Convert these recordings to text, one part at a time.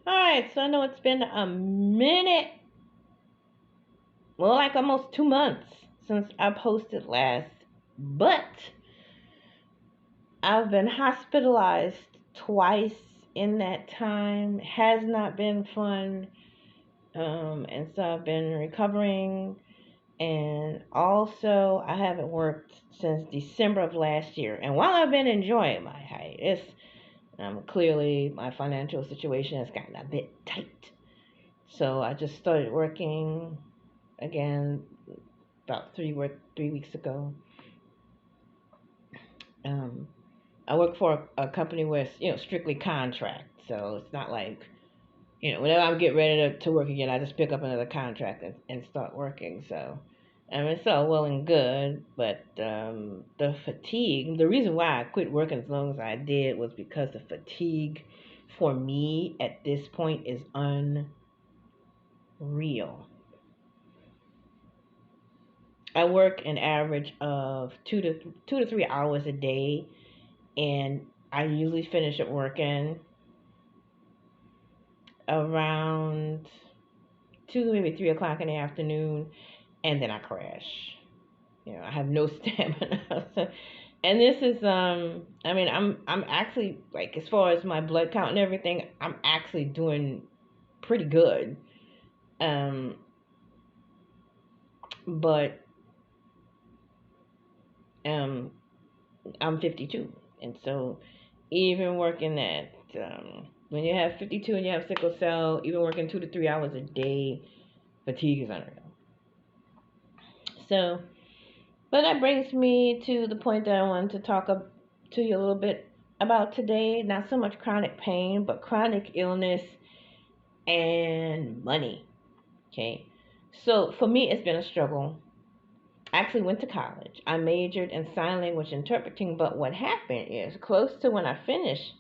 Alright, so I know it's been a minute, well, like almost 2 months since I posted last, but I've been hospitalized twice in that time. Has not been fun. And so I've been recovering, and also I haven't worked since December of last year. And while I've been enjoying my hiatus, clearly my financial situation has gotten a bit tight. So I just started working again about 3 weeks ago. Um, I work for a company where it's strictly contract, so it's not like whenever I get ready to work again, I just pick up another contract and start working. So it's all well and good, but the fatigue. The reason why I quit working as long as I did was because the fatigue for me at this point is unreal. I work an average of 2 to 3 hours a day, and I usually finish up working around 2, maybe 3 o'clock in the afternoon, and then I crash. I have no stamina. And this is I mean, I'm actually, like, as far as my blood count and everything, I'm actually doing pretty good. Um, but um, I'm 52, and so even working at when you have 52 and you have sickle cell, even working 2 to 3 hours a day, fatigue is unreal. So, but that brings me to the point that I wanted to talk to you a little bit about today. Not so much chronic pain, but chronic illness and money. Okay. So for me, it's been a struggle. I actually went to college. I majored in sign language interpreting, but what happened is close to when I finished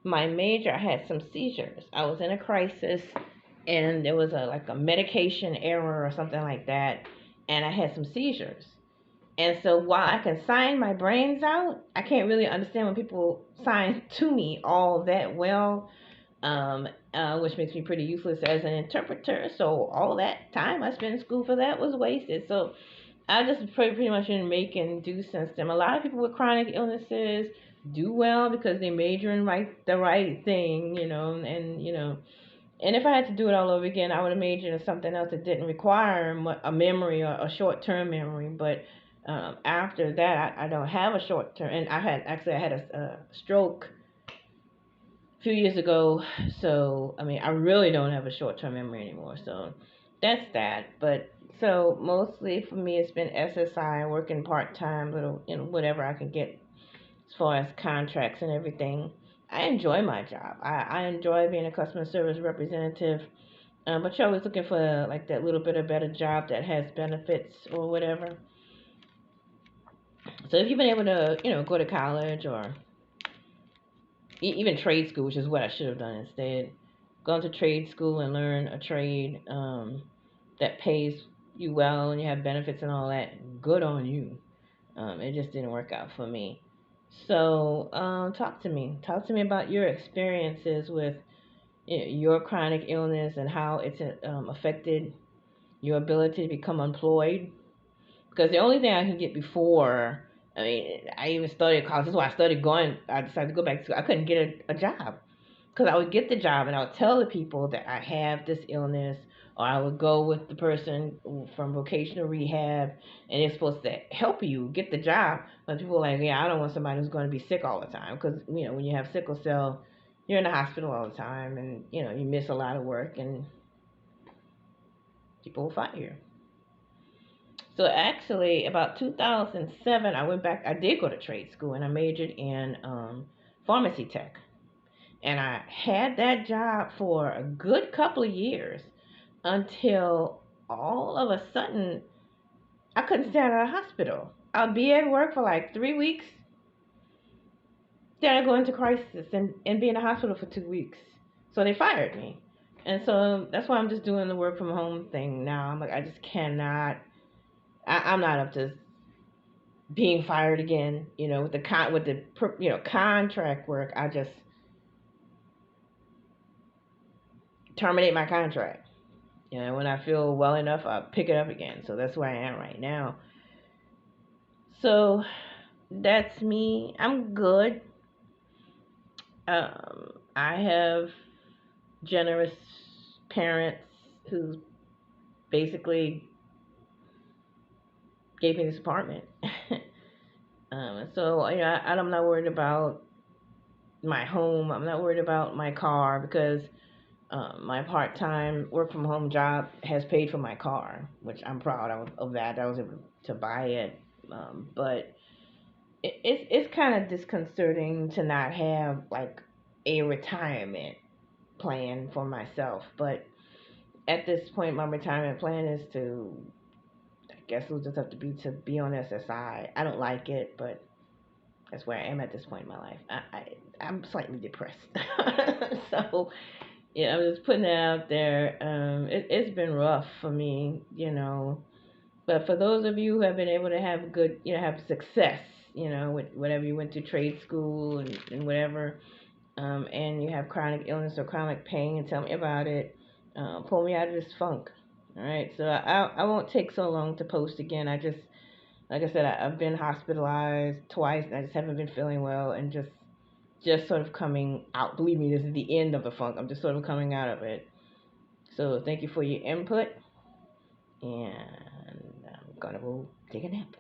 my major, I had some seizures. I was in a crisis, and there was a medication error or something like that, and I had some seizures. And so while I can sign my brains out, I can't really understand when people sign to me all that well, which makes me pretty useless as an interpreter. So all that time I spent in school for that was wasted. So I just pretty much didn't make and do sense to them. A lot of people with chronic illnesses do well because they major in the right thing, and if I had to do it all over again, I would have majored in something else that didn't require a memory or a short term memory. But after that, I don't have a short term. And I had a stroke a few years ago. So, I mean, I really don't have a short term memory anymore. So that's that. But so mostly for me, it's been SSI, working part time, little, whatever I can get as far as contracts and everything. I enjoy my job. I enjoy being a customer service representative, but you're always looking for like that little bit of better job that has benefits or whatever. So if you've been able to, go to college or even trade school, which is what I should have done instead, gone to trade school and learn a trade that pays you well and you have benefits and all that, good on you. It just didn't work out for me. So talk to me. Talk to me about your experiences with your chronic illness and how it's affected your ability to become employed. Because the only thing I could get before, I mean, I even studied college. That's why I started going. I decided to go back to school. I couldn't get a job because I would get the job and I would tell the people that I have this illness, or I would go with the person from vocational rehab, and it's supposed to help you get the job. But people are like, yeah, I don't want somebody who's going to be sick all the time because when you have sickle cell, you're in the hospital all the time, and you miss a lot of work, and people will fire you. So actually, about 2007, I went back. I did go to trade school, and I majored in pharmacy tech. And I had that job for a good couple of years until all of a sudden I couldn't stay out of the hospital. I'd be at work for like 3 weeks, then I'd go into crisis and be in the hospital for 2 weeks. So they fired me. And so that's why I'm just doing the work from home thing now. I'm like, I just cannot. I'm not up to being fired again. With the contract work. I just terminate my contract. When I feel well enough, I'll pick it up again. So that's where I am right now. So that's me. I'm good. I have generous parents who basically gave me this apartment. So I'm not worried about my home. I'm not worried about my car because my part-time work from home job has paid for my car, which I'm proud of that. I was able to buy it, but it's kind of disconcerting to not have like a retirement plan for myself. But at this point, my retirement plan is to, I guess it'll just have to be on SSI. I don't like it, but that's where I am at this point in my life. I'm slightly depressed, so yeah, I'm just putting it out there. It's been rough for me, but for those of you who have been able to have good, have success, with whatever you went to trade school and whatever, and you have chronic illness or chronic pain, and tell me about it. Pull me out of this funk. All right, so I won't take so long to post again. I just, like I said, I've been hospitalized twice, and I just haven't been feeling well, and just sort of coming out. Believe me, this is the end of the funk. I'm just sort of coming out of it. So thank you for your input, and I'm gonna go take a nap.